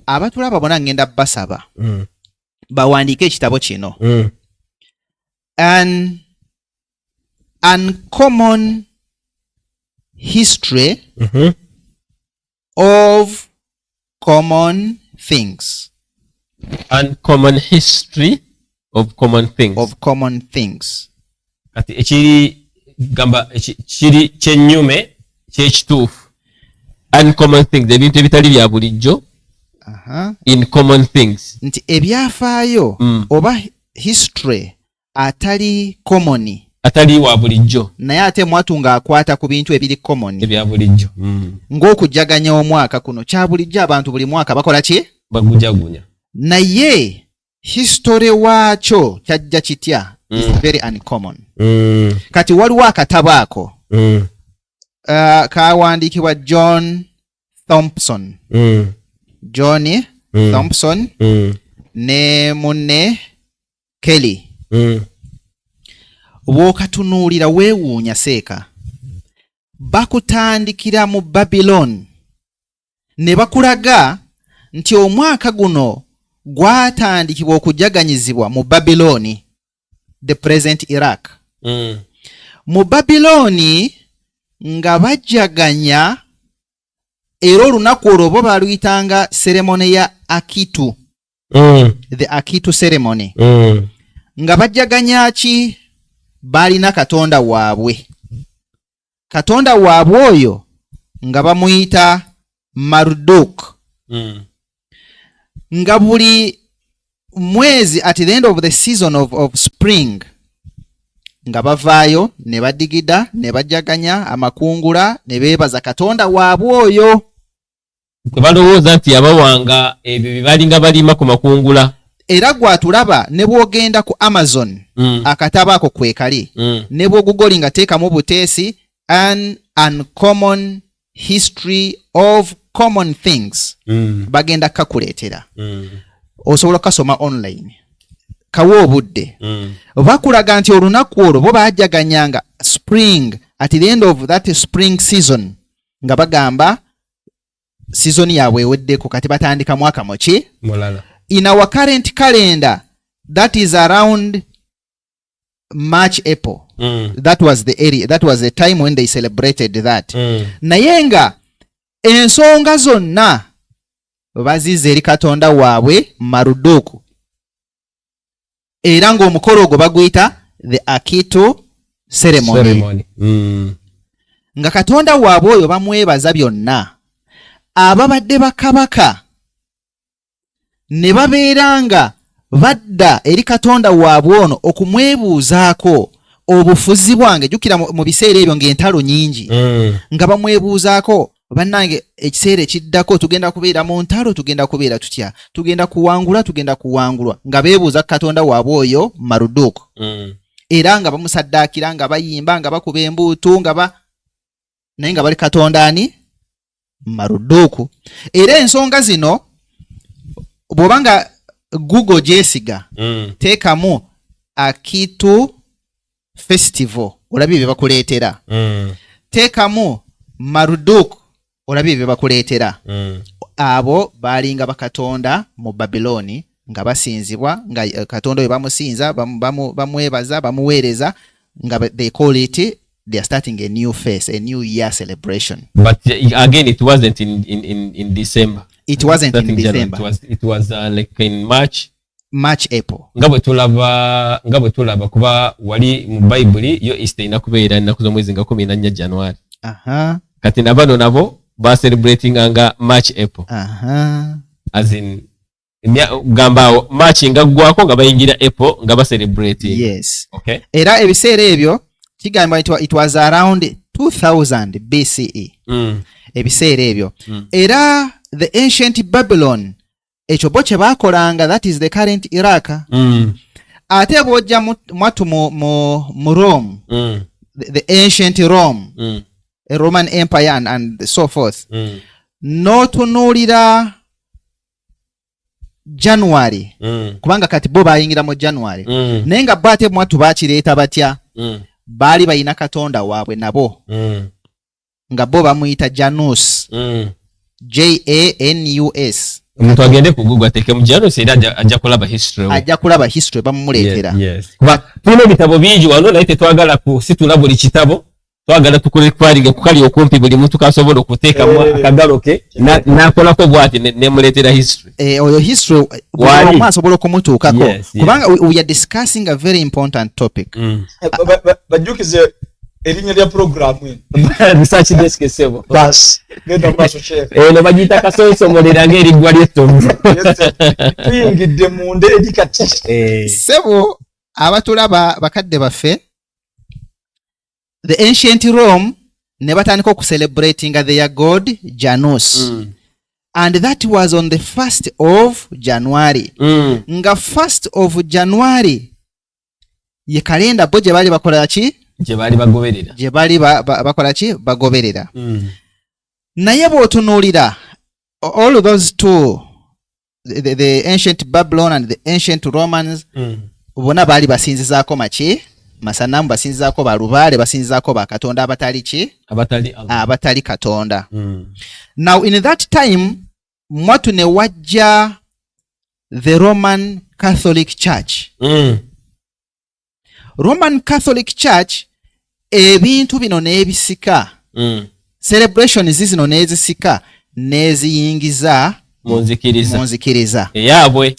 abatulaba bonna ngenda basaba bawandiike ekitabo kino an uncommon history of common things. Uncommon history of common things. Of common things. Kati ekiri gamba ekiri kyennyume kyekituufu. Uncommon things ebintu ebitali bya bulijjo. In common things. Nti ebyafaayo oba history atali common. Atali wa bulijjo. Naye ate mwatunga akwata ku bintu ebiri common. Ebya bulijjo. Ng'okujjaganya omwaka kuno kya bulijjo abantu buli mwaka bakola ki? Bagujagunya. Naye history waakyo kyajja kitya? Is very uncommon. Kati waliwo akatabo ako kawandiikibwa John Thompson. John Thompson ne munne Kelly. Bw'okatunuulira weewuunya seeka. Bakutandikira mu Babylon ne bakulaga nti omwaka guno gwatandikibwa okujaganyizibwa mu Babyloni, the present Iraq. Mu Babyloni nga bajaganya era olunaku olwo bo baluyitanga ceremony ya Akitu. The Akitu ceremony. Nga bajaganya ki? Balina katonda waabwe. Katonda waabwe oyo nga bamuyita Marduk. Nga buli mwezi at the end of the season of spring nga bavaayo ne badigida ne bajaganya amakungula ne beebaza katonda waabwe oyo. Kwe balowooza nti yabawanga ebyo bibalinga balima ku makungula. Era gwatulaba ne bwogenda ku Amazon akatabo ako kwekali ne bwogugolinga teekamu buteesi an uncommon history of common things. Bagenda kakuleetera. Osobola kasoma online. Kawo obudde. Bakulaga nti olunaku olwo bo bajaganyanga spring at the end of that spring season nga bagamba season yaabwe eweddeko kati batandika mwaka moki mulala. In our current calendar that is around March, April. That was the area, that was the time when they celebrated that. Naye nga ensonga zonna bazize eri katonda waabwe Maruduku. Era ng'omukolo ogwo baguyita the Akitu ceremony. Nga katonda waabwe oyo bamwebaza byonna. Ababadde bakabaka ne babeeranga badda eri katonda waabwe ono okumwebuuzaako obufuzi bwange. Jjukira mu biseera ebyo ng'entalo nyingi. Nga bamwebuuzaako bannange ekiseera ekiddako tugenda kubeera mu ntalo, tugenda kubeera tutya, tugenda kuwangula, tugenda kuwangulwa. Nga beebuuza katonda waabwe oyo Maruduku. Era nga bamusaddaakira, nga bayimba, nga bakuba embuutu, naye nga bali katonda ani? Maruduku. Era ensonga zino bw'obanga Google gyesiga teekamu Akitu festival olabye bye bakuleetera. Teekamu Maruduku olabye bye bakuleetera. Abo baalinga bakatonda mu Babyloni nga basinzibwa, nga katonda oyo bamusinza, bamwebaza, bamuweereza, nga they call it, they are starting a new phase, a new year celebration. But again, it wasn't in December. It wasn't in December. It was like in March, April. Nga bwe tulaba kuba wali mu Bible yo Easter inakubeera ennaku z'omwezi nga 14 January. Kati nabano nabo ba celebrating nga March, April. As in gamba March nga gwako nga bayingira April nga ba celebrating. Yes. Okay. Era ebiseera ebyo kigamba it was around 2000 BCE. Ebiseera ebyo. Era the ancient Babylon ekyo bo kye baakolanga, that is the current Iraq. Ate bw'ojja mwatu mu Rome, the ancient Rome, a Roman Empire and so forth. N'otunuulira January, kubanga kati bo bayingira mu January. Naye nga bo ate mwatu baakireeta batya? Baali bayina katonda waabwe nabo. Nga bo bamuyita Janus. Janus. omuntu agende ku Google ateke mu January era ajja kulaba history bamumuleetera. Kuba tulina ebitabo bingi wano naye tetwagala kusitula buli kitabo, twagala tukole kukali okumpi buli muntu kasobola okuteekamu akagalo ke n'akolako bw'ati nemuleetera history. Oyo history buli asobola okumutuukako kubanga we are discussing a very important topic. Bajjukize erinnya lya programu research desk sebo bas genda maaso chef bagiyita kasonsomolera ng'eriggwa ly'ettovu tuyingidde mu ndeedi kati sebo abatulaba bakadde baffe the ancient Rome ne batandika okucelebrating their god Janus. And that was on the 1st of January. Nga 1st of January ye kalenda bo gye baali bakola ki? Gye baali bakola ki? Bagoberera. Naye bw'otunuulira all those two, the ancient Babylon and the ancient Romans, bona baali basinzizaako maki? Masanamu, basinzizaako balubaale, basinzizaako bakatonda abatali ki? Abatali katonda. Now in that time mwatu ne wajja the Roman Catholic Church. Roman Catholic Church ebintu bino n'ebisika, celebrations zino n'ezisika n'eziyingiza munzikiriza eyaabwe.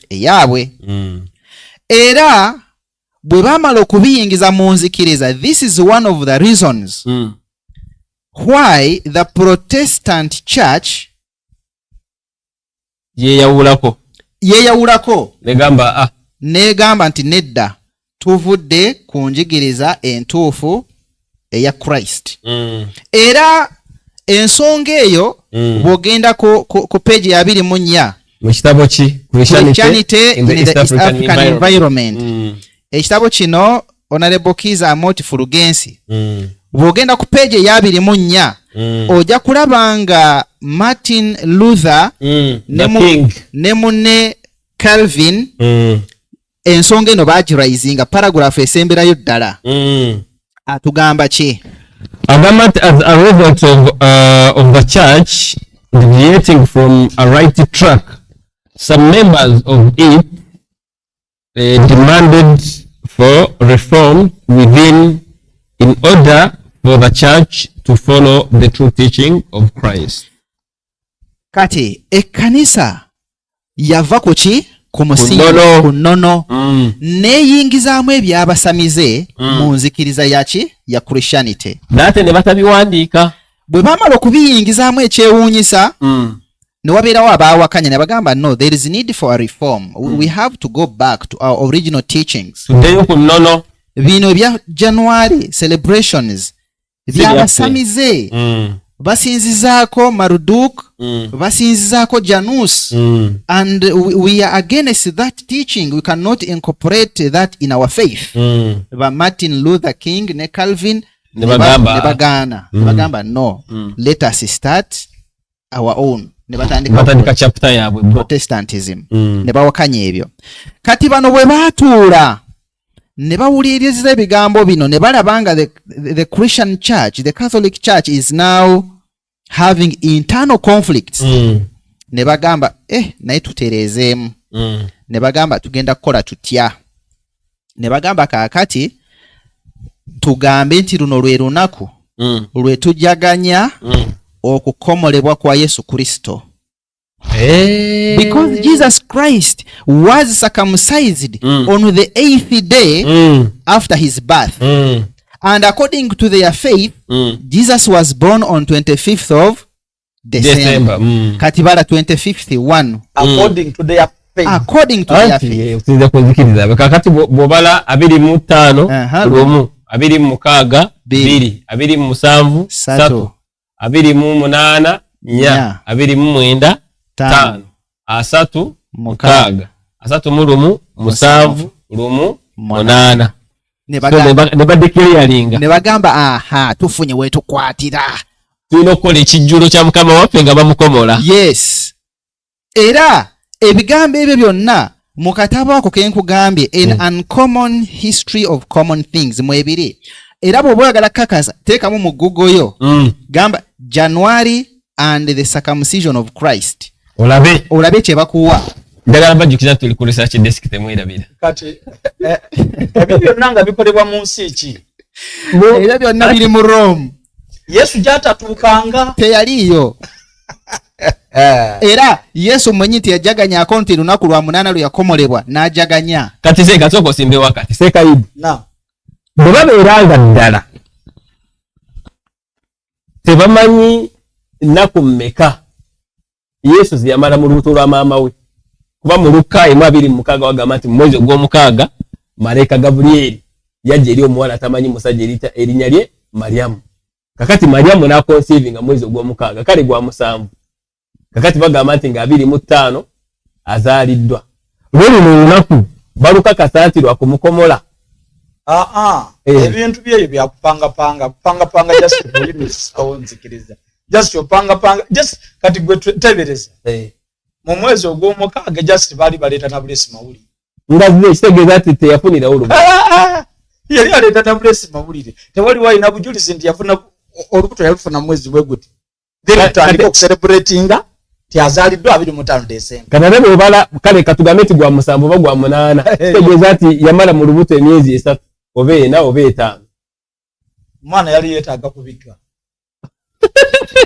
Era bwe baamala okubiyingiza munzikiriza, this is one of the reasons why the Protestant Church yeeyawulako negamba nti nedda tuvudde ku njigiriza entuufu eya Christ. Era ensonga eyo bw'ogenda ku page ya 24 mu kitabo ki Christianity in the East African Environment. Ekitabo kino Honorable Kiza Amoti Fulgensi bw'ogenda ku page ya 24 ojja kulaba nga Martin Luther ne munne Calvin ensonga eno bagirayizinga paragraph esemberayo ddala. Atugamba ki? Agamat as a result of the church deviating from a right track, some members of it demanded for reform within in order for the church to follow the true teaching of Christ. Kati ekkanisa yava ku ki? Ku musingi ku nnono neeyingizaamu ebyabasamize mu nzikiriza yaki? Ya Christianity. Nate ne batabiwandiika. Bwe baamala okubiyingizaamu ekyewuunyisa ne wabeerawo abaawakanya ne bagamba no, there is need for a reform. We have to go back to our original teachings. Tuddeyo ku nnono. Bino ebya January celebrations byabasamize basinzizaako Marduk, basinzizaako Janus, and we are against that teaching. We cannot incorporate that in our faith. Ba Martin Luther King ne Calvin ne bagamba no, let us start our own. Ne batandika chapter yaabwe Protestantism. Ne bawakanya ebyo. Kati bano bwe baatuula ne bawuliriza ebigambo bino ne balaba nga the Christian church, the Catholic Church is now having internal conflicts. Ne bagamba naye tutereezeemu. Ne bagamba tugenda kukola tutya. Ne bagamba kaakati tugambe nti luno lwe lunaku lwe tujjaganya okukomolebwa kwa Yesu Kristo. Because Jesus Christ was circumcised on the 8th day after his birth. And according to their faith, Jesus was born on 25th of December. Katibala 25th one. According to their faith. According to their faith. Kakati bobala 25 lumu, 26 2, 27 3, 28 4, 29 5, 3 6, 3 lumu 7 lumu 8. Ne bagamba tufunye wetukwatira. Tulina okukola ekijjulo kya Mukama waffe nga bamukomola. Yes. Era ebigambo ebyo byonna mu katabo ako ke nkugambye An Uncommon History of Common Things mwebiri. Era bw'oba oyagala kakasa teekamu mu Google yo gamba January and the circumcision of Christ. olabe kye bakuwa ndagala bajjukiza tuli ku research desk temwerabira kati ebyo byonna nga bikolebwa mu nsi ki era byonna biri mu Rome Yesu gyatatuukanga teyaliyo era Yesu mwenyi tiyajaganyako nti lunaku lwa 8 lwe yakomolebwa n'ajaganya kati seeka soko simbe wakati seeka idi na bwe babeeranga ddala tebamanyi nnaku mmeka Yesu ziyamala mu lubuto lwa maama we kuba mu Luka 1:26 wagamba nti mu mwezi ogw'omukaaga malayika Gaburiyeri yajja eri omuwala atamanyi musajja erinnya lye Mariyamu. Kakati Mariyamu n'akonsiivinga mwezi ogw'omukaaga kale gwa 7. Kakati bagamba nti nga 25 azaaliddwa. Lweri mu lunaku balukakasa nti lwa kumukomola. Ebintu byeyo byakupangapanga just kulimisa just opangapanga just kati gwe tebereza mu mwezi ogw'omukaaga just bali baleeta na Bless mawulire ngazi kitegeeza ati teyafunira olubu yali aleeta na Bless mawulire tewali wayina bujulizi nti yafuna olubuto yalufuna mwezi wegute then tutandika okucelebratinga tiazaaliddwa 25 December kanane bwebala kale katugambe nti gwa 7 oba gwa 8 kitegeeza ati yamala mu lubuto emyezi 3 oba 4 oba 5 mwana yali yeetaaga kubika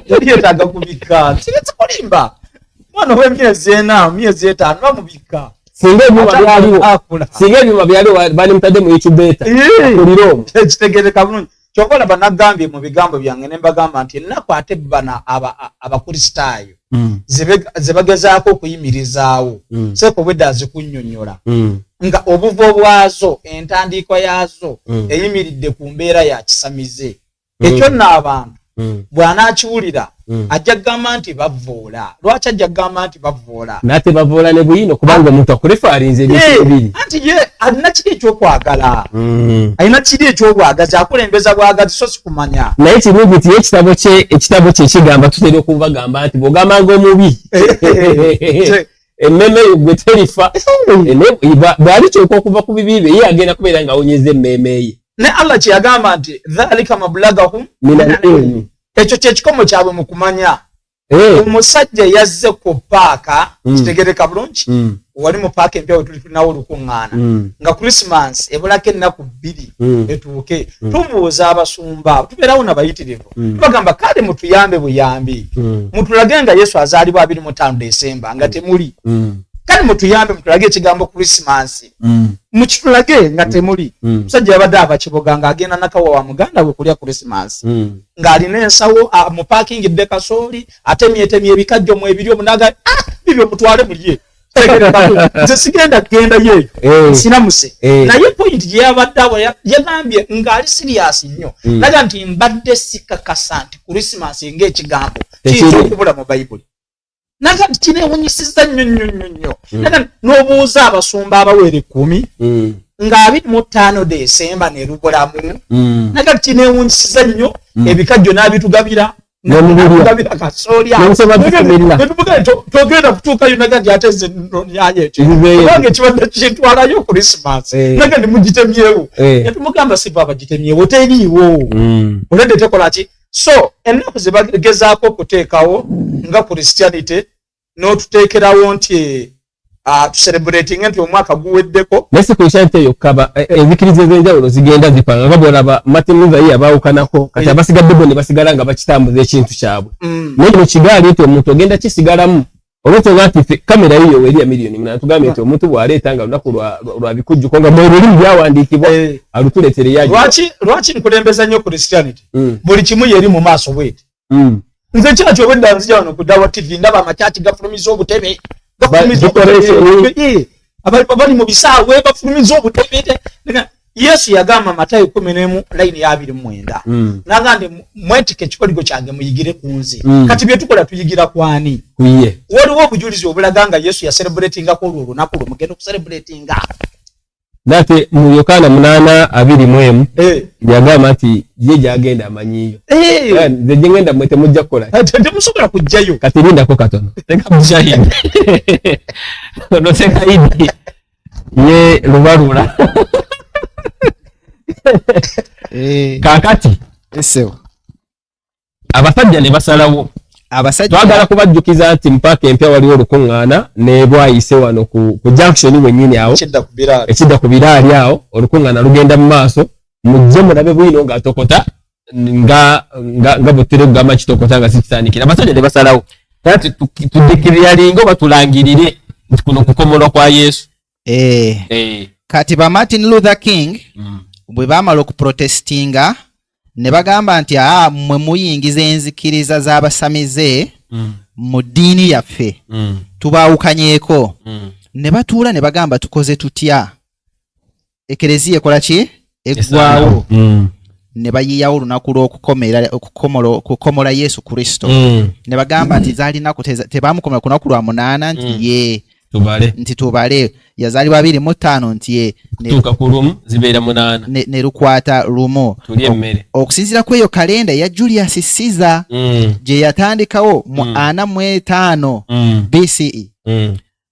yali yeetaaga kubika tiretse kulimba mwana w'emyezi 4 myezi 5 bamubika singa ebyuma byaliwo bali mutadde mu incubator kuliro kitegeereka bulungi kyokola banagambye mu bigambo byange ne mbagamba nti ennaku ate bana abakristaayo ze bagezaako okuyimirizaawo seeko bwedda azikunnyonnyola nga obuvo bwazo entandikwa yaazo eyimiridde ku mbeera ya kisamize ekyo nno abantu bw'anaakiwulira ajja kugamba nti bavvoola lwaki ajja kugamba nti bavvoola nate bavvoola ne buyino kubanga omuntu akulefaalinze ebintu bibiri anti ye alina kiri ekyokwagala alina kiri ekyobwagazi akulembeza bwagazi so sikumanya naye kirungi nti ekitabo kye kigamba tutera okubagamba nti bw'ogambanga omubi emmeme yo gwe terifa bw'ali kyokka okuva ku bibi bye ye agenda kubeera ng'awonyeza emmeme ye ne Allah kyeyagamba nti dhalika mablagahum minal ilmi ekyo kyekikomo kyabwe mu kumanya omusajja yazze ku paaka kitegereka bulungi wali mu paaka empya we tulinawo olukuŋŋaana nga Christmas ebulako ennaku 2 etuuke tubuuza abasumba tubeerawo nabayitirivu tubagamba kale mutuyambe buyambi mutulage nga Yesu azaalibwa 25 December nga temuli kale mutuyambe mutulage ekigambo Christmas mukitulage nga temuli musajja yabadde abakiboga nga agenda nakawa wa muganda we kulya Christmas ng'alina ensawo mu parkingidde kasooli atemyetemye ebikajjo mu ebiri omunaga bibyo mutwale mulye nze sigenda kugenda yeeyo sinamuse naye point gye yabadde awo yagambye ng'ali serious nnyo naga nti mbadde sikakasa nti Christmas ng'ekigambo kiyinza okubula mu Bayibuli naga nti kineewunyisiza nnyo naga n'obuuza abasumba abawere 10 nga 25 December ne lubulamu naga nti kineewunyisiza nnyo ebikajjo n'abitugabira n'omubulira kasoolya togenda kutuukayo naga nti ate nze yayo ekyo kubanga ekibadde kintwalayo Christmas naga nti mugitemyewo yatumugamba siva abagitemyewo teriiwo oledde tekola ki so ennaku ze bagezaako okuteekawo nga Christianity n'otuteekerawo nti tucelebrating nti omwaka guweddeko nesi Christianity yokka enzikiriza ez'enjawulo zigenda zipanga nga bw'olaba Martin Luther ye yabaawukanako kati abasigadde bo ne basigala nga bakitambuza ekintu kyabwe naye mu kigaali nti omuntu ogenda kisigalamu olwensonga nti kamera yiyo weriya miliyoni 8 tugambye nti omuntu bw'aleeta nga lunaku lwa bikujjuko nga mwolulimi byawandiikibwa alutuleetere yajo lwaki nkulembeza nnyo Christianity buli kimu yeri mu maaso bweti nze kyaki obwedda nzija wano ku Dawa TV ndaba amakyaki gafulumiza obutebe bali mu bisaawe bafulumiza obutebe Yesu yagamba Matayo 10 line ya 29 nagande mwetike ekikoligo kyange muyigire ku nze kati bye tukola tuyigira kwani kuye waliwo obujulizi obulaganga Yesu ya celebratinga ko olunako lumugendo ku celebratinga nate mu Yokaana 8:21 yagamba nti ye gyagenda amanyiyo nze gye ngenda mwete mujja kukola temusobola kujjayo kati lindako katono teka mujahidi ono teka idi ye lubalula Eh. Kakati Esewa. Abasajja ne basalawo. abasajja twagala kubajjukiza nti mpaka empya waliwo olukuŋŋaana ne bwayise wano ku junction wenyini awo ekidda ku biraali awo olukuŋŋaana lugenda mu maaso mujje mulabe bwino ng'atokota nga butire kugamba kitokota nga sikitandikira abasajja ne basalawo kati tuddikirira lingo batulangirire nti kuno kukomolwa kwa Yesu. Kati ba Martin Luther King bwe baamala okuprotestinga ne bagamba nti mmwe muyingiza enzikiriza z'abasamize mu ddiini yaffe tubaawukanyeeko. Ne batuula ne bagamba tukoze tutya. Ekereziya ekola ki? Eggwaawo. Ne bayiyawo olunaku lw'okukomola Yesu Kristo. Ne bagamba nti zaalina tebaamukomera ku lunaku lwa 8 nti nti tubale yazaalibwa 25 nti kutuuka ku lumu zibeera 8 ne lukwata lumu. Tulye emmere. Okusinziira ku eyo kalenda ya Julius Caesar gye yatandikawo mu 45 BCE.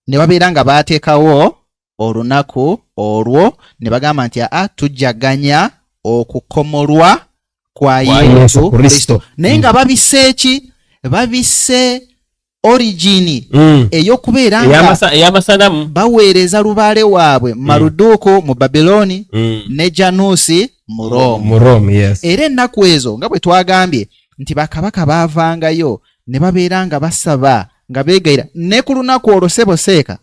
Ne babeera nga baateekawo olunaku olwo ne bagamba nti tujjaganya okukomolwa kwa Yesu Kristo. Naye nga babise ki? Babise origini eyokubeera nga ey'amasanamu baweereza lubaale waabwe Maruduku mu Babiloni ne Janusi mu Rome. Yes. Era ennaku ezo nga bwe twagambye nti bakabaka baavangayo ne babeera nga basaba nga beegayira ne ku lunaku olwo Sseboseeka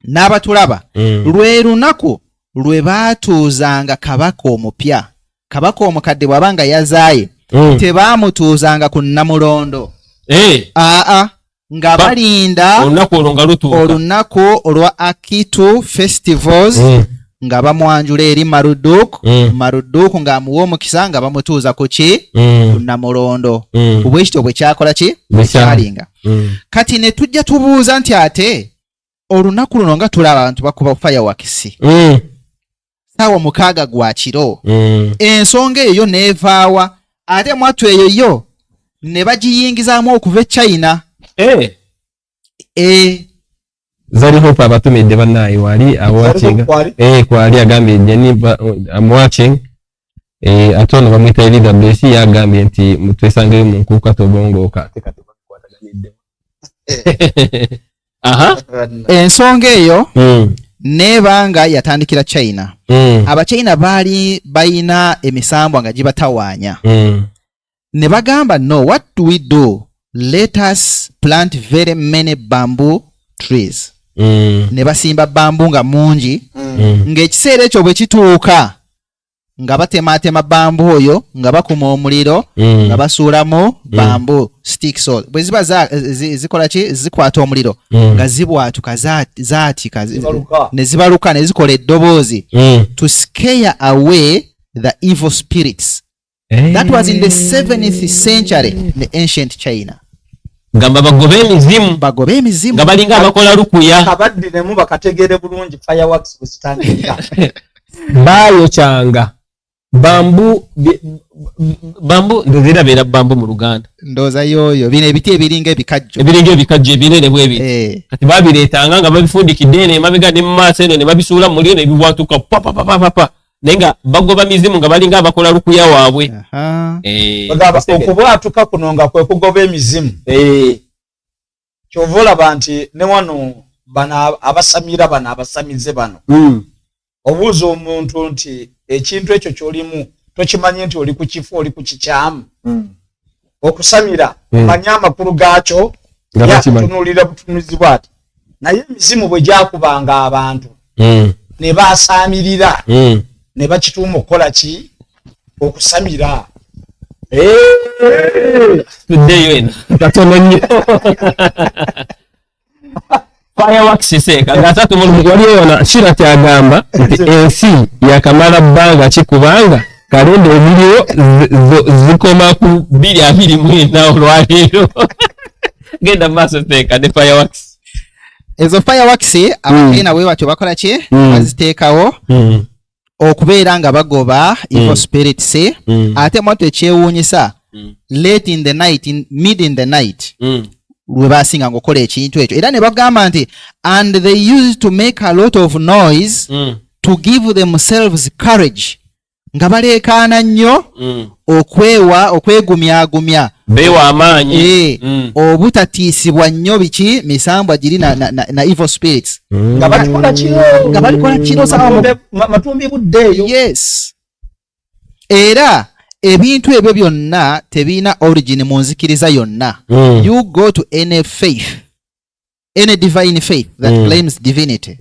n'abatulaba lwe lunaku lwe baatuuzanga kabaka omupya. Kabaka omukadde bw'aba nga yazaaye tebaamutuuzanga ku Namulondo. Nga balinda olunaku olwa Akitu festivals nga bamwanjula eri Maruduku ng'amuwa omukisa nga bamutuuza ku ki? Ku Namulondo. Obwekityo bwe kyakola ki? Bwe kyalinga. Kati ne tujja tubuuza nti ate olunaku luno nga tulaba abantu bakuba fireworks saawa 6 gwa kiro. Ensonga eyo neevaawa ate mwattu eyo ne bagiyingizaamu okuva e China. Zari Hope abatumidde bannaayi wali awatchinga kwali agambye I'm watching ate ono bamwita Elizabeth yagambye nti mutwesangeyo mu nkuuka tobongooka ensonga eyo nebanga yatandikira China. Abachina baali bayina emisambwa nga gibatawaanya. Ne bagamba no, what do we do? Let us plant very many bamboo trees. Ne basimba bambu nga mungi. Ng'ekiseera ekyo bwe kituuka nga batematema bambu oyo nga bakuma omuliro nga basuulamu bambu sticks oil. Bwe ziba zikola ki? Zikwata omuliro nga zibwatuka zaatika ne zibaluka ne zikola eddoboozi to scare away the evil spirits. That was in the 7th century in the ancient China. Gamba bagobe emizimu nga balinga abakola lukuya kabaddinemu bakategere bulungi fireworks bwezitandika. Bayokyanga bambu ndozera beera bambu mu Luganda ndoza yoyo bino ebiti ebiringa ebikajjo ebinene bwebiri kati babireetanga nga babifundikidde eno emabega ne mu maaso eno ne babisuula mu muliro ne bibwatuka papa naye nga bagoba mizimu nga balinga abakola lukuya waabwe. Okubwatuka kuno nga kwe kugoba emizimu. Kyova olaba nti ne wano bano abasamira bano abasamize bano obuuza omuntu nti ekintu ekyo ky'olimu tokimanyi nti oli ku kifo oli ku kikyamu. Okusamira manya amakulu gaakyo yakutunuulira butunuuzibwa ati naye emizimu bwe gyakubanga abantu ne baasaamirira ne bakituuma okukola ki? Okusamira. Tuddeyo eno katono nnyo fireworks seeka ng'asatu waliyo yona Shira kyagamba nti ensi yakamala bbanga kikubanga kalonda emiriyo zikoma ku 224 olwaleero. Genda maaso seeka ne fireworks. Ezo fireworks abachina bwe batyo bakola ki? Baziteekawo okubeera nga bagoba evil spirits. Ate moto ekyewuunyisa late in the night, mid in the night lwe basinga ngokola ekintu ekyo. Era ne bagamba nti and they used to make a lot of noise to give themselves courage nga baleekaana nnyo okwegumyagumya beewa amaanyi obutatiisibwa nnyo biki misambwa giri na evil spirits nga balikola kiro matumbi buddeeyo. Yes, era ebintu ebyo byonna tebiina origin mu nzikiriza yonna. You go to any faith, any divine faith that claims divinity,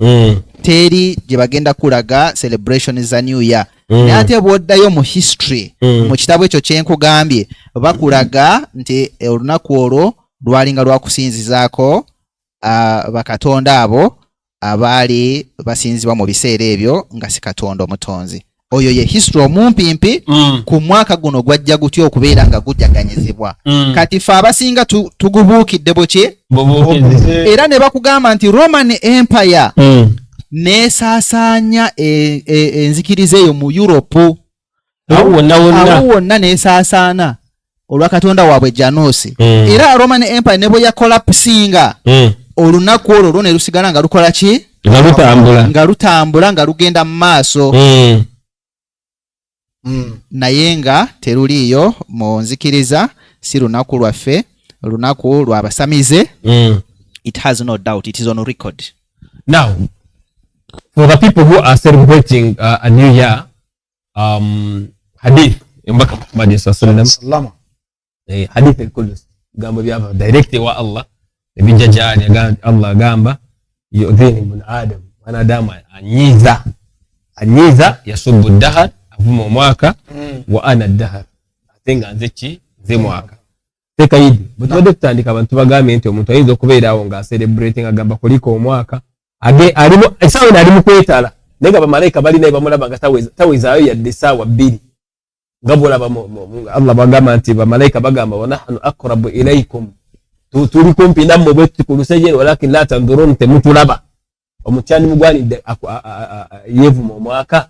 teri gye bagenda kulaga celebration za new year. Naye ate bw'oddayo mu history mu kitabo ekyo kye nkugambye bakulaga nti olunaku olwo lwalinga lwakusinzizaako bakatonda abo abaali basinzibwa mu biseera ebyo nga si Katonda omutonzi. Oyo ye history omumpimpi ku mwaka guno gwajja gutya okubeera nga gujjaganyizibwa. Kati ffe abasinga tugubuukidde buki era ne bakugamba nti Roman Empire neesaasaanya enzikiriza eyo mu Europe. Awo wonna neesaasaana olwa katonda waabwe Janus. Era Roman Empire ne bwe yakolapsinga olunaku olwo ne lusigala nga lukola ki? Nga lutambula nga lugenda mu maaso. Naye nga teruliiyo mu nzikiriza, si lunaku lwaffe, lunaku lw'abasamize. It has no doubt, it is on record. Now, for the people who are celebrating a new year, hadith mbaka Muhammad sallallahu hadith al-Qudus gamba byaba direct wa Allah nebijja jali Allah gamba yu'dhini ibn Adam, wanadamu anyiza yasubbu dahar avuma mwaka wa ana dahar atenga nzechi ze mwaka tekayidi butode kutandika abantu bagambe nti omuntu ayinza okubeera awo nga celebrating agamba kuliko omwaka alimu esawa alimu kwetala nenga bamalayika bali naye bamulaba nga tawezaayo yadde essaawa 2 ngabula Allah bagamba nti bamalayika bagamba wa nahnu aqrabu ilaykum tuli kumpi nammwe bwe tukulusejeni walakin la tandurun temutulaba omutyani mugwanidde yevuma omwaka.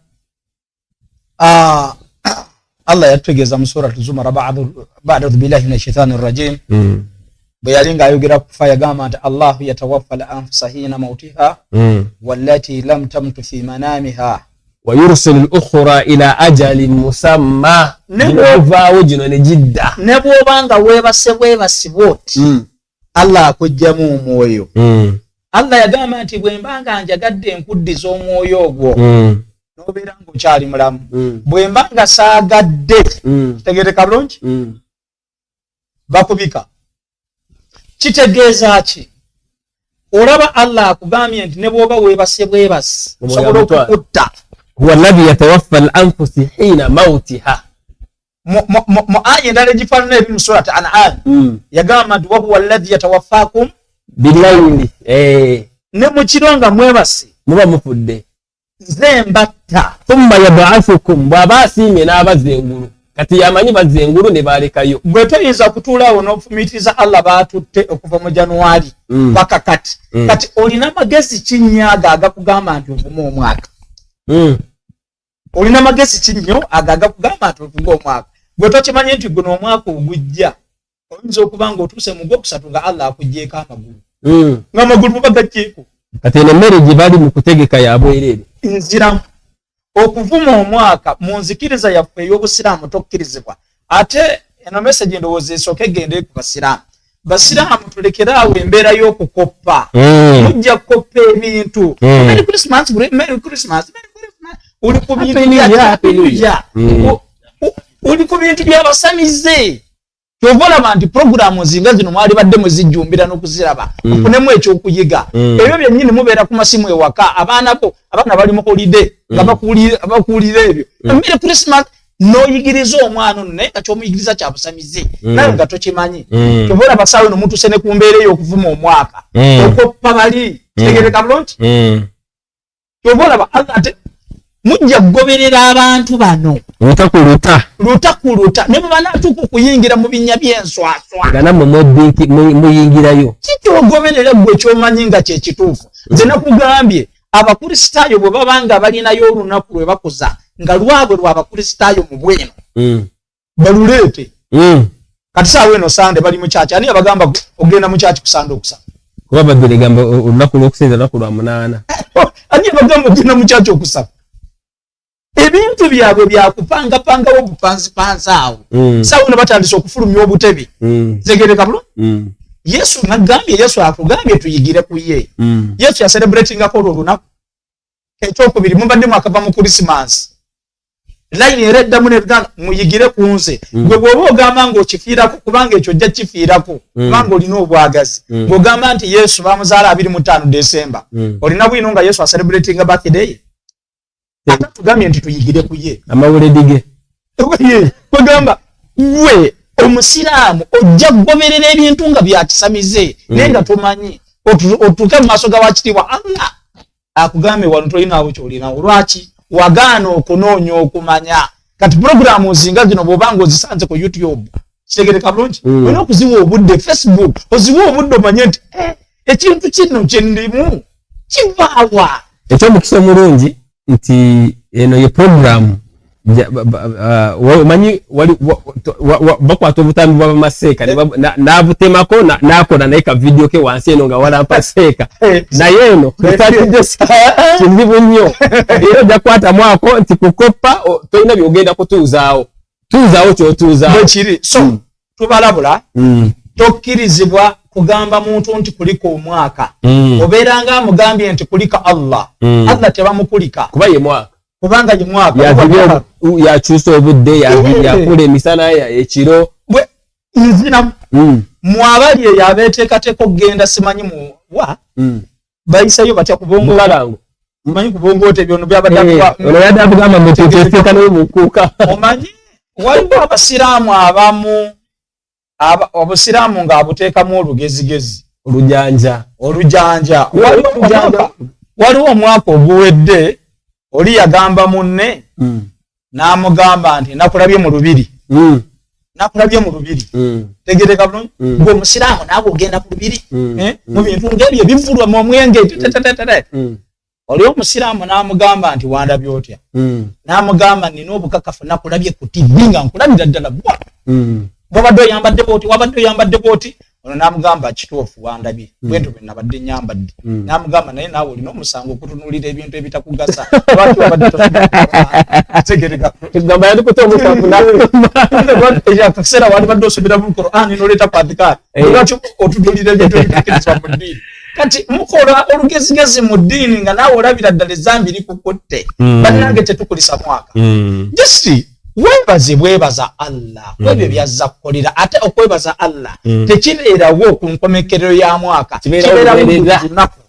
Allah yatutegeeza mu surati Zumar ba'da billahi minash shaitani rrajim bwe yalinga ayogera ku kufa yagamba nti Allahu yatawaffa al-anfusa hina mautiha wallati lam tamut fi manamiha wa yursilu al-ukhra ila ajalin musamma. Nebovaawo gino ne jidda ne bw'obanga weebasibwoti Allah akugjamu omwoyo. Allah yagamba nti bwe mbanga njagadde enkuddiza omwoyo ogwo nobeera ng'okyali mulamu, bwe mbanga saagadde kitegeereka bulungi bakubika. Kitegeeza ki? Olaba Allah akugambye nti ne bw'oba weebase osobola okukutta. Huwa alladhi yatawaffa al-anfusa hina mautiha. Mu aya endala egifaanana eri mu surati An'am yagamba nti wa huwa alladhi yatawaffakum bil-layli. Ne mu kiro nga mwebase muba mufudde. Nze mbatta. Thumma yab'athukum, bw'aba asiimye n'abazza engulu. Kati yamanyi bazza engulu ne balekayo. Gwe toyinza kutuulaawo n'ofumiitiriza Allah baatutte okuva mu January paka kati. Kati olina magezi kinnyaga agakugamba nti ovuma omwaka. Olina magezi kinnyo agakugamba nti ovuma omwaka. Gwe tokimanyi nti guno omwaka ogujja oyinza okuba ng'otuuse mu Gwokusatu nga Allah akuggyeeko amagulu. Ng'amagulu muba gaggyeko. Kati emmere gye bali mu kutegeka ya bwereere. Nziramu okuvuma omwaka mu nzikiriza yaffe ey'obusiraamu tokkirizibwa. Ate eno message ndowooza esooke egende ku basiraamu. Basiraamu tulekeraawo embeera y'okukoppa. Mujja kukoppa ebintu. Merry Christmas, Merry Christmas. Uli ku bintu by'abasamize. Kyova olaba nti programu zinga zino mwali badde muzijjumbira n'okuziraba mufunemu ekyokuyiga. Ebyo byennyini mubeera ku masimu ewaka abaana bali mu holiday nga bakuulira ebyo. Merry Christmas n'oyigiriza omwana ono naye nga ky'omuyigiriza kya busamize naye nga tokimanyi. Kyova olaba saawa eno mutuuse ne ku mbeera ey'okuvuma omwaka okoppa bali kitegereka bulungi. Kyova olaba ate mujja kugoberera abantu bano luta ku luta ne bwe banaatuuka okuyingira mu binnya by'enswaswa nga nammwe muyingirayo. Kityogoberera gwe kyomanyi nga kye kituufu. Nze nakugambye abakristaayo bwe baba nga balinayo olunaku lwe bakuza nga lwabwe lw'abakristaayo mu bweno baluleete. Kati saawa eno Sande bali mu kyaki, ani abagamba ogenda mu kyaki ku Sande okusaba? Kuba Baibuli egamba olunaku lw'okusinza lunaku lwa 8. Ani abagamba ogenda mu kyaki okusaba? ebintu byabwe byakupanga pangawo bupanzipanza awo sawa ne batandise okufulumya obutebi zegereka bulungi Yesu nagambye Yesu akugambye tuyigire ku ye Yesu ya celebrating akolo lunaku ekyokubiri mubadde mwakava mu Christmas line eredda munedda muyigire kunze gwe bwoba ogamba ngo okifiirako kubanga ekyo jja kifiirako kubanga olina obwagazi bwogamba nti Yesu bamuzaala 25 December olina bwino nga Yesu a celebrating birthday ate tugambye nti tuyigire ku ye amawuledige kwegamba we omusiraamu ojja kugoberera ebintu nga byakisamize naye nga tomanyi otuuke mu maaso ga wakitiibwa Allah akugambe wano tolinawo kyolinawo lwaki wagaana okunoonya okumanya kati programu zinga zino bw'obanga ozisanze ku YouTube kitegereka bulungi olina okuziwa obudde Facebook oziwa obudde omanye nti ekintu kino kyendimu kivaawa ekyomukisa omulungi nti eno ye programu wamanyi bakwata obutambi bwa maseeka nabutemako nakola naye ka video ke wansi eno nga walampa seeka naye eno tutadde kizibu nnyo era ojja kukwata mwako nti kukopa tolina byogenda kutuuzaawo kyotuuzaawo bwekiri so tubalabula tokkirizibwa kugamba muntu nti kuliko omwaka obeeranga amugambye nti kulika Allah Allah tebamukulika kuba ye mwaka kubanga ye mwaka yakyusa obudde yakula emisana ekiro nzina mwabali eyo abeeteekateeka okugenda simanyi muwa bayisayo batya kubongolango mumanyi kubongoote byono byabadde akugamba muteekateeka naye mukuuka omanyi waliwo abasiraamu abamu obusiraamu ng'abuteekamu olugezigezi olujanja waliwo omwaka oguwedde oli yagamba munne n'amugamba nti nakulabye mu lubiri tegereka bulungi ng'omusiraamu naawe ogenda ku lubiri mu bintu ng'ebyo bivulwa mu omwenge oli omusiraamu n'amugamba nti wandabye otya n'amugamba nina obukakafu nakulabye ku TV nga nkulabira ddala wabadde oyambadde booti ono n'amugamba kituufu wandabye bwento bwe nabadde nyambadde n'amugamba naye naawe olina omusango okutunuulira ebintu ebitakugasa lwaki wabadde tegamba yandikuta akaseera wandibadde osomera mu Qur'an n'oleeta paadikaari lwaki otunuulira ebintu ebitakirizibwa mu ddiini kati mukola olugezigezi mu ddiini nga naawe olabira ddala ezambi likukutte bannange tetukulisa mwaka just bwebaza Allah kwebyo byazza kukolera ate okwebaza Allah tekibeerawo ku nkomekerero ya mwaka kibeerawo lunaku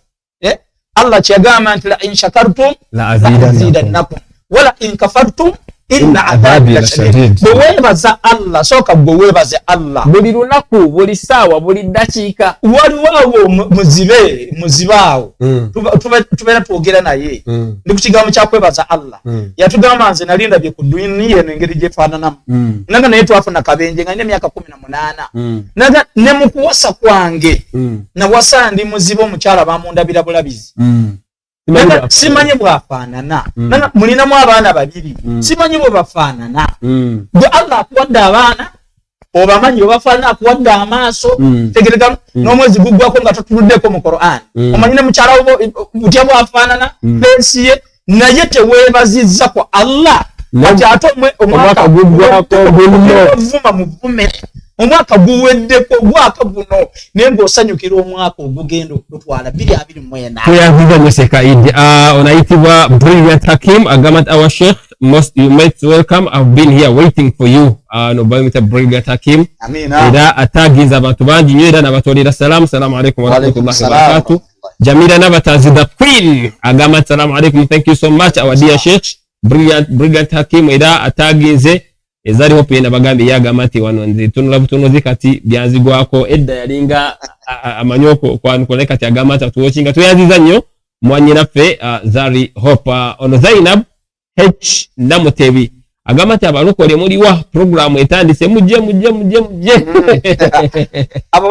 Allah kyagamba nti la in shakartum la azidannakum wala in kafartum inna adhabi lashadid bwebaza Allah soka bwebaze Allah buli lunaku buli saawa buli dakiika waliwo muzibaawo tubeera twogera naye ndi ku kigambo kya kwebaza Allah yatugamba nze nalinda bye ku dunia n'engeri gyefaananamu nanga naye twafuna kabenje nga nina emyaka 18 nanga ne mu kuwasa kwange nawasa ndi muzibe omukyala bamundabira bulabizi simanyi bwafaanana mulinamu abaana babiri simanyi bwe bafaanana gwe Allah akuwadde abaana obamanyi obafaanana akuwadde amaaso tegereka n'omwezi guggwako nga totunuddeko mu Qur'an omanyi ne mukyala butya bwafaanana fensi ye naye teweebazizza ku Allah ati ate omwaka guggwako vuma muvume omwaka guweddeko gwaka guno naye ng'osanyukira omwaka ogugenda okutwala 2024 tweyaziza nnyo Sekaidi onayitibwa Brilliant Hakim agamba our sheikh you most welcome I've been here waiting for you nobayimita Brilliant Hakim era ataginza abantu bangi nnyo era nabatolera salamu alaikum warahmatullahi wabarakatuh Jamila Nabatazida Queen agamba salamu alaikum thank you so much our dear sheikh Brilliant Hakim era ataginze ezali hope yenda bagambi yagamba nti wano nze tunula butunuzi kati byanzigwako edda yalinga amanyoko kwanukole kati agamba nti tuwochinga tweyaziza nnyo mwanyi naffe Zari Hope ono Zainab H Namutebi agamba nti abalokole muliwa programu etandise mujje abo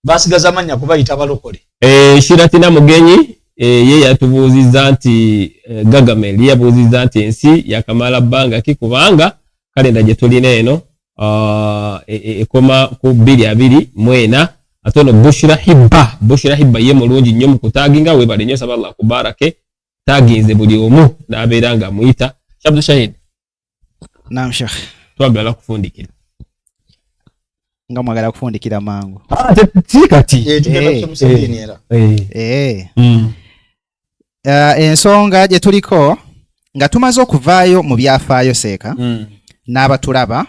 basigaza manya kubayita abalokole Shiratina Mugenyi ye yatubuuziza nti government yabuuziza nti ensi yakamala bbanga kikubanga kalenda gye tulina eno ekoma ku 2024 ate ono Bushra Hibba ye mulungi nnyo mu kutaaginga webale nnyo saba Allah kubarake tagenze buli omu n'abeera nga muyita Abdul Shahid. Naam Sheikh. Twagala kufundikira. Nga mwagala kufundikira mangu. Kati. Ensonga gye tuliko nga tumaze okuvaayo mu byafaayo seeka n'abatulaba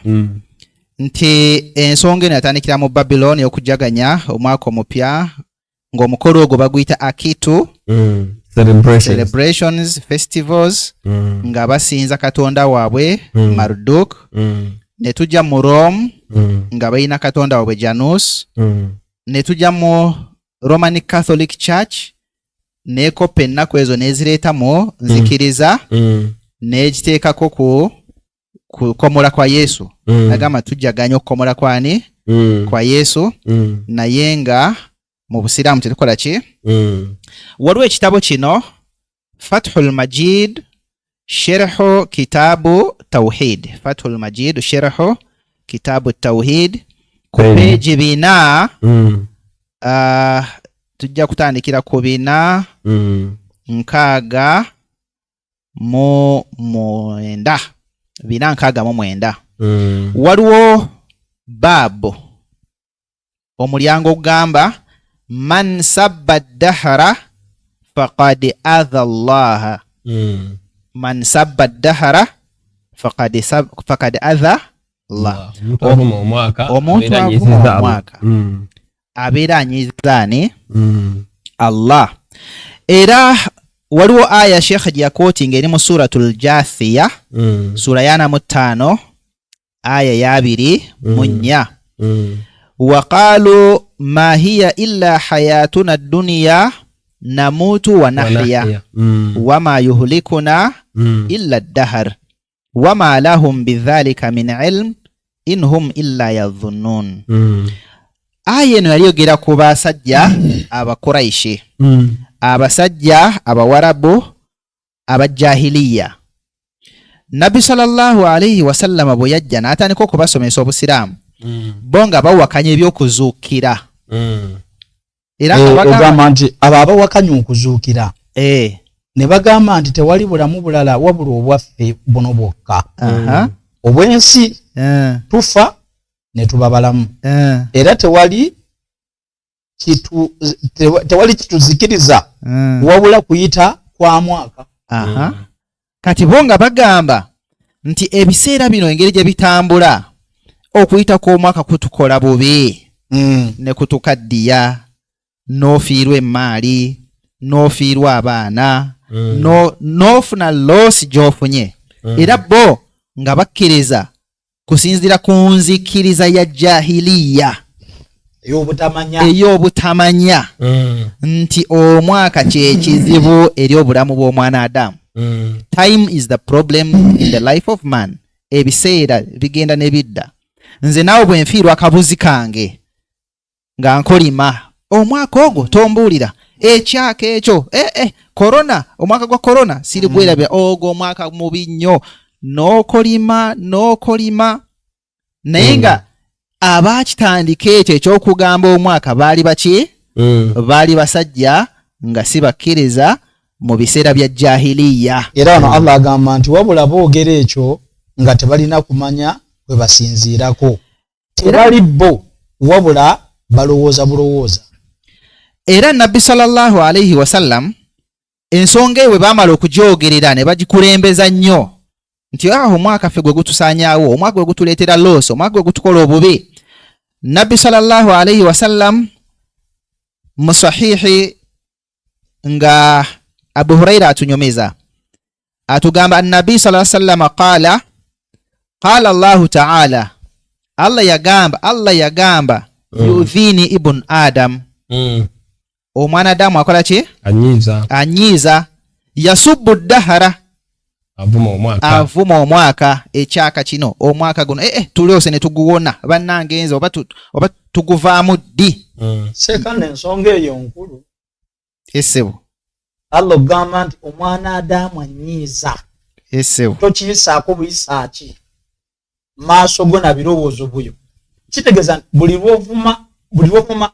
nti ensonga eno yatandikira mu Babylon okujaganya omwaka omupya ng'omukolo ogwo baguyita Akitu celebrations festivals nga basinza katonda waabwe Marduk ne tujja mu Rome nga bayina katonda waabwe Janus ne tujja mu Roman Catholic Church nekopa ennaku ezo nezireetamu nzikiriza n'ekiteekako ku kukomola kwa Yesu agamba tujjaganya okukomola kwani kwa Yesu naye nga mu Busiraamu tetukola ki waliwo ekitabo kino Fathul Majid Sharhu Kitabu Tawhid Fathul Majid Sharhu Kitabu Tawhid ku peegi 4 tujja kutandikira ku 469 waliwo babo omulyango ogamba man sabba dahara faqad adha Allah man sabba dahara faqad adha Allah omuntu avuma omwaka abeera anyizaani Allah. Era waliwo aya Sheikh gye yakootinga eri mu suratul Jathiya sura ya 5 aya ya 2 waqalu ma hiya illa hayatuna ad-dunya namutu wa nahya wama yuhlikuna illa ad-dahr wama lahum bidhalika min ilm inhum illa yadhunnun. Aya eno yayogera ku basajja abakuraishi abasajja abawarabu abajahiliya. Nabi sallallahu alayhi wasallam bwe yajja n'atandika okubasomesa obusiraamu bo nga bawakanya ebyokuzuukira era bagamba nti abo abawakanya okuzuukira ne bagamba nti tewali bulamu bulala wabula obwaffe buno bwokka obwensi tufa ne tuba balamu era tewali kituzikiriza wabula kuyita kwa mwaka. Kati bo nga bagamba nti ebiseera bino engeri gye bitambula okuyita kw'omwaka kutukola bubi ne kutukaddiya n'ofiirwa emmaali n'ofiirwa abaana n'ofuna loosi gy'ofunye era bo nga bakkiriza kusinzira ku nzikiriza ya jahiliya ey'obutamanya nti omwaka kyekizibu eri obulamu bw'omwana Adamu. Time is the problem in the life of man. Ebiseera bigenda ne bidda. Nze naawe bwe nfiirwa akabuzi kange nga nkolima omwaka ogwo tombuulira ekyaka ekyo korona omwaka gwa korona siri gwerabira ogwo omwaka mubi nnyo n'okolima naye nga abakitandika ekyo ekyokugamba omwaka baali baki baali basajja nga si bakkiriza mu biseera bya jahiliya. Era wano Allah agamba nti wabula boogera ekyo nga tebalina kumanya kwe basinziirako tebali bo wabula balowooza bulowooza. Era Nabbi sallallahu alayhi wasallam ensonga ewe baamala okugyogerera ne bagikulembeza nnyo nti omwaka ffe gwe gutusaanyaawo omwaka gwe gutuleetera loosi omwaka gwe gutukola obubi. Nabbi sallallahu alayhi wasallam mu sahihi nga Abu Huraira atunyomeza atugamba Nabi sallallahu alayhi wasallam qala Allah ta'ala Allah yagamba yudhini ibn Adam omwana Adamu akola ki anyiza yasubbu dahara avuma omwaka ekyaka kino omwaka guno tulyose ne tuguwona bannange nze oba tuguvaamu ddi sekane ensonga eyo nkulu esebo Allah gamba nti omwana Adamu anyiza esebo tokiyisaako buyisaaki maaso go na birowoozo buyo kitegeeza buli lwovuma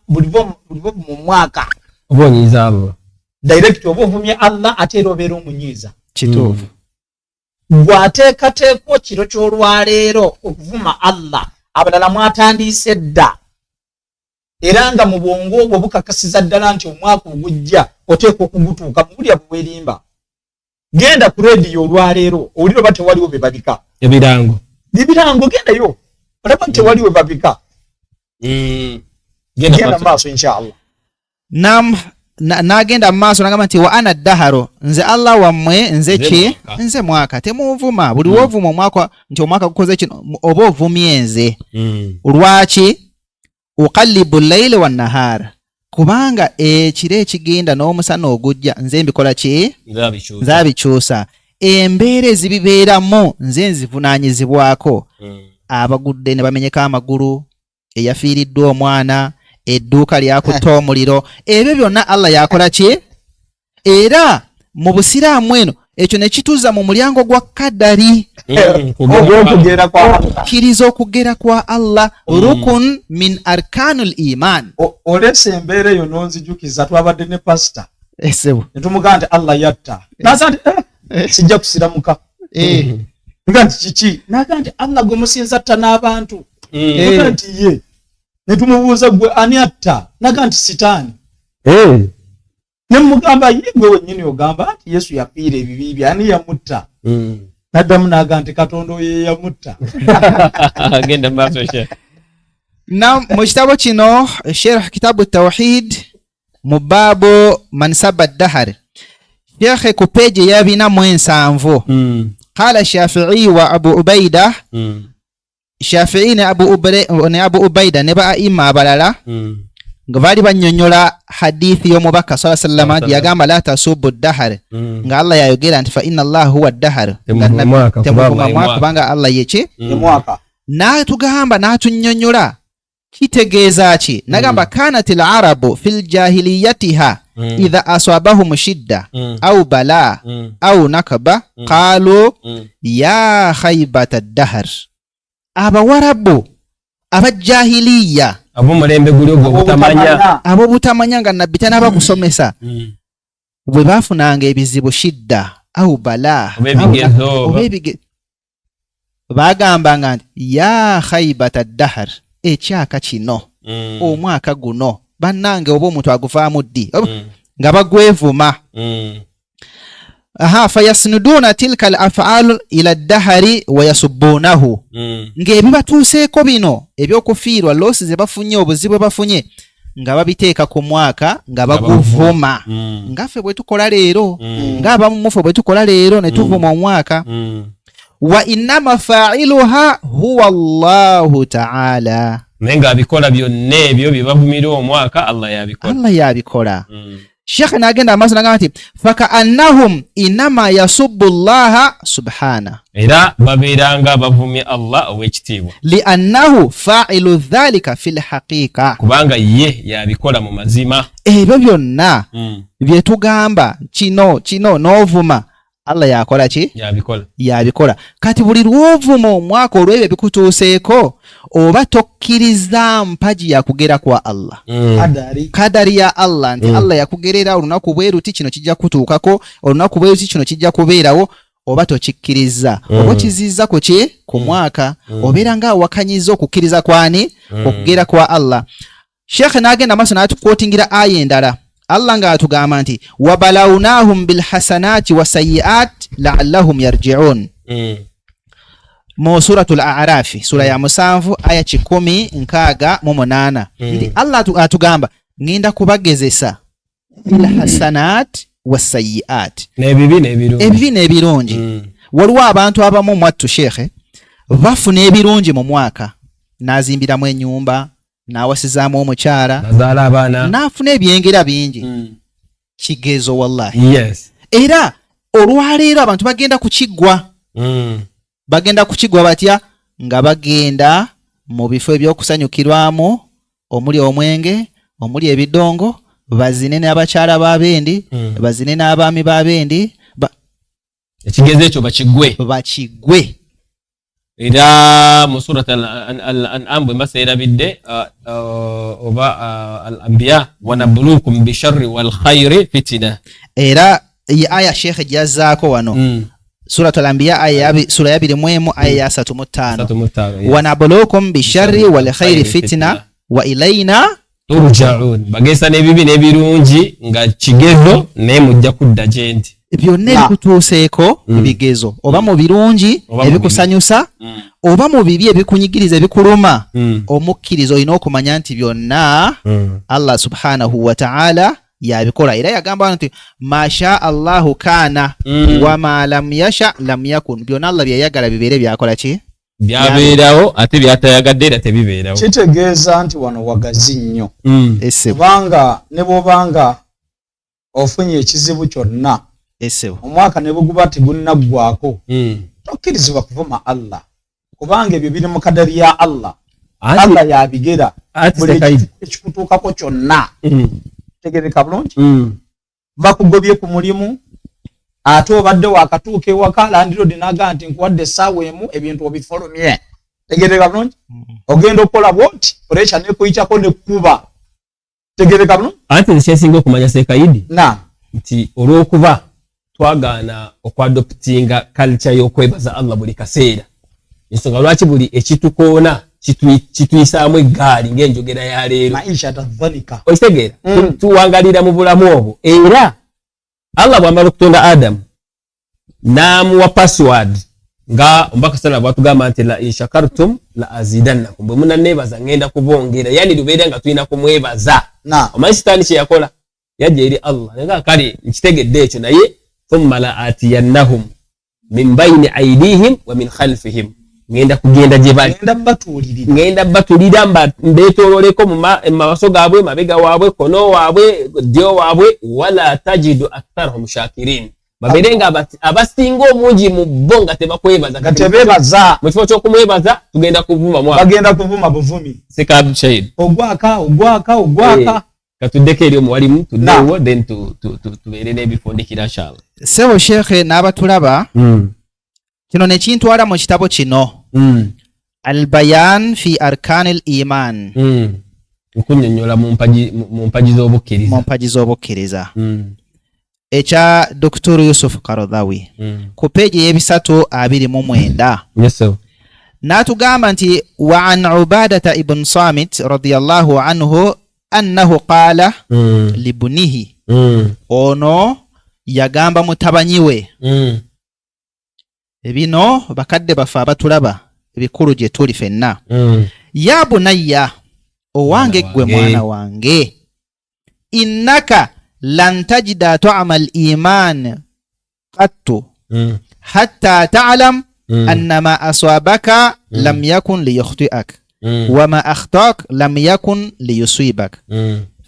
mu mwaka oba onyiza abo direct oba ovumye Allah ate era obeera omunyiiza. Kituufu. Bw'ateekateeka kiro ky'olwaleero okuvuma Allah abalala mwatandiise dda era nga mu bwongo obwo bukakasiza ddala nti omwaka ogujja oteeka okugutuuka mu bulya bwerimba. Genda ku rediyo olwaleero owulira oba tewaliwo be babika ebirango gendayo olaba nti tewaliwo be babika. Genda maaso inshallah. N'agenda mu maaso n'agamba nti wa ana daharo, nze Allah wammwe nze ki nze mwaka. Temunvuma buli wovuma omwaka nti omwaka gukoze kino oba ovumye nze. Lwaki? Uqallibu al-layla wan-nahara, kubanga ekiro ekigenda n'omusana ogujja nze mbikola ki nzabikyusa. Embeera ezibibeeramu nze nzivunaanyizibwako. Abagudde ne bamenyeka amagulu, eyafiiriddwa omwana, edduuka lyakutte omuliro, ebyo byonna Allah yakola ki? Era mu busiraamu eno ekyo ne kituuza mu mulyango gwa kadari, kkiriza okugera kwa Allah, rukun min arkanul iman. Olese embeera eyo n'onzijukiza twabadde ne pasita ne tumugamba nti Allah yatta, n'asa nti sijja kusiramuka. Nga nti kiki? N'agamba nti Allah gwe musinza atta n'abantu. Nga nti ye. Ne tumubuuza gwe ani atta? N'agamba nti sitaani. Ne mugamba ye gwe wennyini ogamba nti Yesu yafiira ebibi bye, ani yamutta? N'addamu n'agamba nti Katonda oyo yamutta. Genda maaso Sheikh. Mu kitabo kino Sharh Kitabu Tawhid mu baabu mansaba dahar, Sheikh ku peegi ya 407 qala Shafi'i wa Abu Ubaida, Shafi'i ne Abu Ubaida ne ba'imma abalala nga bali bannyonnyola hadithi y'omubaka sallallahu alayhi wa sallam yagamba la tasubbu dahar, nga Allah yayogera nti fa inna Allah huwa dahar, kubanga Allah yeki mwaka. N'atugamba n'atunnyonnyola kitegeeza ki? Nagamba kanatil arabu fil jahiliyatiha idha asabahum shidda au bala au nakaba qalu ya khaybata dahar. Abawarabu abajahiliya ab'omulembe guli abo butamanya nga nabbi tanaba kusomesa bwe bafunanga ebizibu shidda au bala bagambanga nti ya khaybata dahar, ekyaka kino omwaka guno bannange oba omuntu aguvaamu ddi, nga bagwevuma. Fayasnuduna tilka al-af'al ila ad-dahari wa yasubbunahu, ng'ebibatuuseeko bino ebyokufiirwa loosi ze bafunye, obuzibu bafunye, nga babiteeka ku mwaka nga baguvuma. Ngaffe bwe tukola leero, ng'abamu muffe bwe tukola leero ne tuvuma omwaka. Wa innama fa'iluha huwa Allahu ta'ala, nenga abikola byonna ebyo bye bavumira omwaka Allah yabikola. Sheikh n'agenda amaaso n'agamba nti faka annahum inama yasubbu Allaha subhana, era babeeranga bavumye Allah ow'ekitiibwa, li annahu fa'ilu dhalika fil haqiqa, kubanga ye yabikola mu mazima. Ebyo byonna bye tugamba kino n'ovuma Allah yakola ki? Yabikola. Kati buli lw'ovuma omwaka olw'ebyo bikutuuseeko oba tokkiriza mpaji ya kugera kwa Allah. Kadari ya Allah nti Allah yakugerera olunaku bwe luti kino kijja kutuukako, olunaku bwe luti kino kijja kubeerawo, oba tokikkiriza oba kizizza ku ki ku mwaka, obeera nga wakanyiza okukkiriza kwani okugera kwa Allah. Sheikh n'agenda maaso n'atukwotingira aya endala. Allah nga atugamba nti wabalawnahum bilhasanati wasayiat la'allahum yarji'un, mu suratul A'raf, sura ya 7 aya 168. Nti Allah atugamba ngenda kubagezesa bilhasanat wasayiat, ebibi n'ebirungi. Waliwo abantu abamu mwattu Sheikh bafuna ebirungi mu mwaka, n'azimbiramu ennyumba, n'awasizaamu omukyala, nazaala abaana, n'afuna ebyengera bingi. Kigezo wallahi. Era olwaleero abantu bagenda kukiggwa. Bagenda kukiggwa batya? Nga bagenda mu bifo ebyokusanyukirwamu, omuli omwenge, omuli ebidongo, bazine n'abakyala b'abendi, bazine n'abaami b'abendi. Ekigezo ekyo bakigwe. Ida mu surat al-an'am bwe mbasera bidde oba al-anbiya wa nabluukum bisharri wal khairi fitna. Era iyi aya Sheikh jazaako wano. Surat al-anbiya aya sura ya 2 aya ya 35. Wa nabluukum bisharri wal khairi fitna wa ilayna turja'un. Bagesa n'ebibi n'ebirungi nga kigezo ne mujja kudda gyendi. Byonna bikutuuseeko ebigezo oba mu birungi ebikusanyusa oba mu bibi ebikunyigiriza ebikuluma omukkirizo olina okumanya nti byonna Allah subhanahu wa ta'ala yabikola. Era yagamba nti masha Allahu kana wa ma lam yasha lam yakun. Byonna Allah byayagala bibeere byakola ki byabeerawo ate byatayagadde era tebibeerawo. Kitegeeza nti wano wagazi nnyo kubanga ne bw'obanga ofunye ekizibu kyonna omwaka ne buguba tegunnaggwako tokkirizibwa kuvuma Allah kubanga ebyo biri mu kadari ya Allah. Allah yabigera buli ekikutuukako kyonna tegereka bulungi bakugobye ku mulimu ate obadde wakatuuka ewaka landirodi naga nti nkuwadde essaawa emu ebintu obifolomye tegereka bulungi ogenda okukola bwoti puresha nekuyitako nekkuba tegereka bulungi. Ate ekyesinga okumanya Sekaidi nti olw'okuba twagaana okwadoptinga culture y'okwebaza Allah buli kaseera ensonga lwaki buli ekitukoona kituyisaamu eggaali ng'enjogera ya leero maisha tadhanika okitegeera tuwangalira mu bulamu obwo. Era Allah bw'amala okutonda Adamu n'amuwa password nga omubaka sallallahu bw'atugamba nti la in shakartum la azidannakum bwe munanneebaza ngenda kubongera. Yani lubeera nga tulina kumwebaza. Omanyi sitaani kye yakola yajja eri Allah nga kale nkitegedde ekyo naye thumma la atiyannahum min bayni aydihim wa min khalfihim. Ngenda kugenda gye bali ngenda batulira mbeetoololeko mu maaso gaabwe mabega waabwe kono waabwe ddyo waabwe wala tajidu aktharahum shakirin. Babeere nga abasinga omungi mu bo nga tebakwebaza mu kifo ky'okumwebaza tugenda kuvuma bagenda kuvuma buvumi Sekaab Shahid ogwaka katuddeko eri omuwalimu tuddewo then tubeere n'ebifundikira inshallah. Sebo Sheikh n'abatulaba kino ne kintwala mu kitabo kino Al-Bayan fi Arkanil Iman okunyonnyola mu mpaji z'obukkiriza ekya Dr. Yusuf Qaradawi ku peegi y'ebisatu 29 n'atugamba nti wa an Ubadata ibn Samit radiyallahu anhu annahu qaala libunihi ono yagamba mutabanyi we ebino bakadde bafe abatulaba ebikulu gye tuli fenna ya bunayya owange gwe mwana wange innaka lan tajida ta'ama al-iman qattu hatta ta'lam anna ma aswabaka lam yakun liyukhti'ak wa ma akhtak lam yakun liyusibak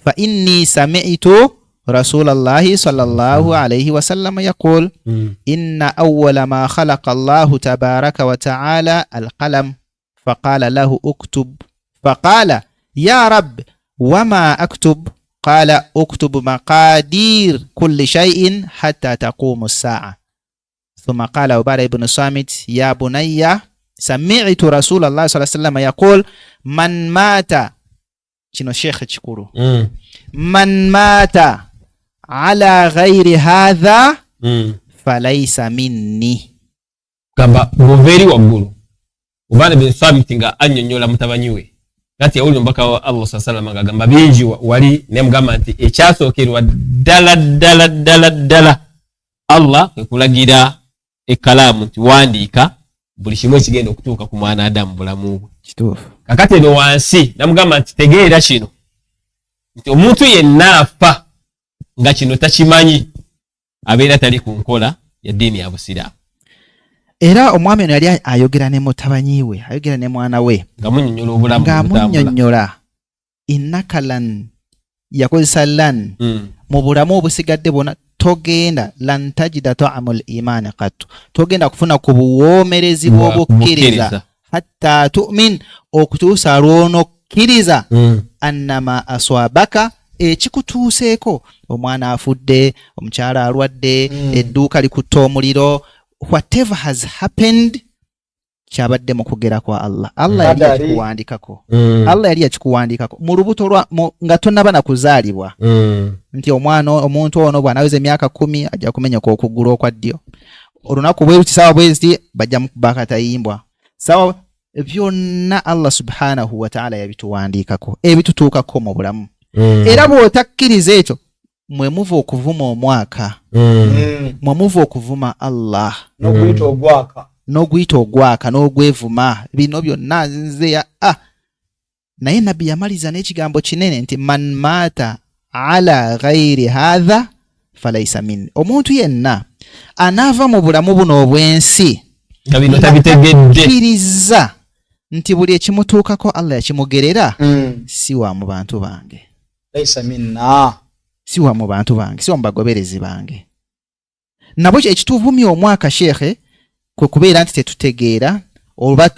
fa inni sami'tu رسول الله صلى الله عليه وسلم يقول إن أول ما خلق الله تبارك وتعالى القلم فقال له اكتب فقال يا رب وما أكتب قال اكتب مقادير كل شيء حتى تقوم الساعة ثم قال عبادة بن صامت يا بني سمعت رسول الله صلى الله عليه وسلم يقول من مات شنو شيخ تشكرو من مات ala ghairi hadha falaysa minni. Kamba buveri waggulu Ubada bin Samit nga annyonnyola mutabanyi we kati yawuli mbaka wa Allah sallallahu alaihi wasallam bingi wali nemugamba nti ekyasookerwa ddala Allah ekulagira ekalamu nti wandiika buli kimu ekigenda okutuuka ku mwana Adamu bulamu bwe kituufu. Kakati eno wansi namugamba nti tegeera kino nti omuntu yenna afa nga kino takimanyi abeera tali ku nkola ya ddiini ya Busiraamu. Era omwami ono yali ayogera ne mutabanyi we ayogera ne mwana we ngamunnyonnyola obulamu ngamunnyonnyola innaka lan yakozesa lan mu bulamu obusigadde bwonna togenda lan tajida ta'amul iman qattu togenda kufuna ku buwoomerezi bw'obukkiriza hatta tu'min okutuusa lw'onokkiriza annama aswabaka ekikutuuseeko omwana afudde omukyala alwadde edduuka likutta omuliro whatever has happened kyabadde mu kugera kwa Allah yali yakikuwandikako Allah yali yakikuwandikako mu lubuto nga tonnaba na kuzaalibwa nti omuntu ono bw'anaweza emyaka 10 ajja kumenyeka okugulu okwa ddyo olunaku bwe luti sawa bwezi bajja mu bakatayimbwa sawa byonna Allah subhanahu wa ta'ala yabituwandikako ebitutuukako mu bulamu era bw'otakkiriza ekyo mwe muva okuvuma omwaka mwe muva okuvuma Allah n'oguyita ogwaka n'ogwevuma bino byonna nze naye nabbi yamaliza n'ekigambo kinene nti man mata ala ghairi hadha falaysa minni omuntu yenna anaava mu bulamu buno obw'ensi nga bino tabitegedde kkiriza nti buli ekimutuukako Allah yakimugerera si wa mu bantu bange laysa minna si wa mu bantu bange si wa mu bagoberezi bange nabo ekituvumya omwaka shekhe kwe kubeera nti tetutegeera oba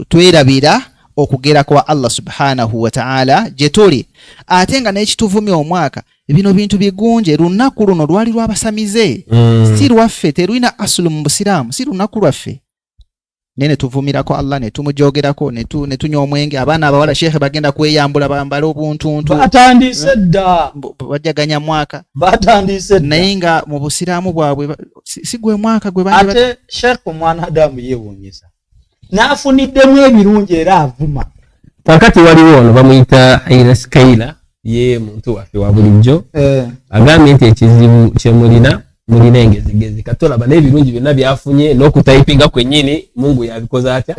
twerabira okugera kwa Allah subhanahu wa ta'ala gye tuli ate nga n'ekituvumya omwaka bino bintu bigunje lunaku luno lwali lwabasamize si lwaffe terulina asulu mu busiraamu si lunaku lwaffe nene tuvumirako Allah ne tumujogerako ne tunywa omwenge abaana abawala shekhe bagenda kweyambula bambala obuntuntu batandise dda bajaganya mwaka batandise naye nga mu busiraamu bwabwe si gwe mwaka gwe ate shekhe omwana Adamu yeewuunyisa n'afuniddemu ebirungi era avuma kakati waliwo ono bamuyita Iris Kaila ye muntu waffe wa bulijjo agambye nti ekizibu kyemulina engezigezi katolaba n'ebirungi byonna byafunye n'okutayipinga kwennyini Mungu yabikoze atya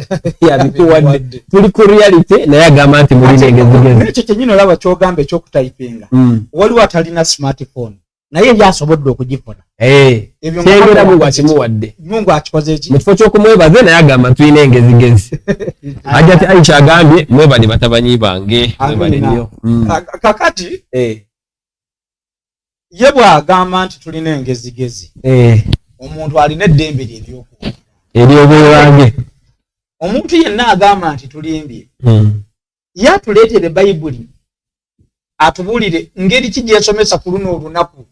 yabikuwadde tuli ku reality naye agamba nti mulina engezigezi ekyo kyennyini olaba kyogamba ekyokutayipinga waliwo atalina smartphone naye byasobodde okugifuna kyengera Mungu akimuwadde Mungu akikoze eki mu kifo ky'okumwebaza naye agamba tulina engezigezi ajja ati Aisha agambye mwebale batabanyi bange mwebale nnyo kakati ye bw'agamba nti tulina engezigezi omuntu alina eddembe lye ery'obwewange omuntu yenna agamba nti tulimbye ye atuleetere bayibuli atubuulire ngeri ki gyesomesa ku luno olunaku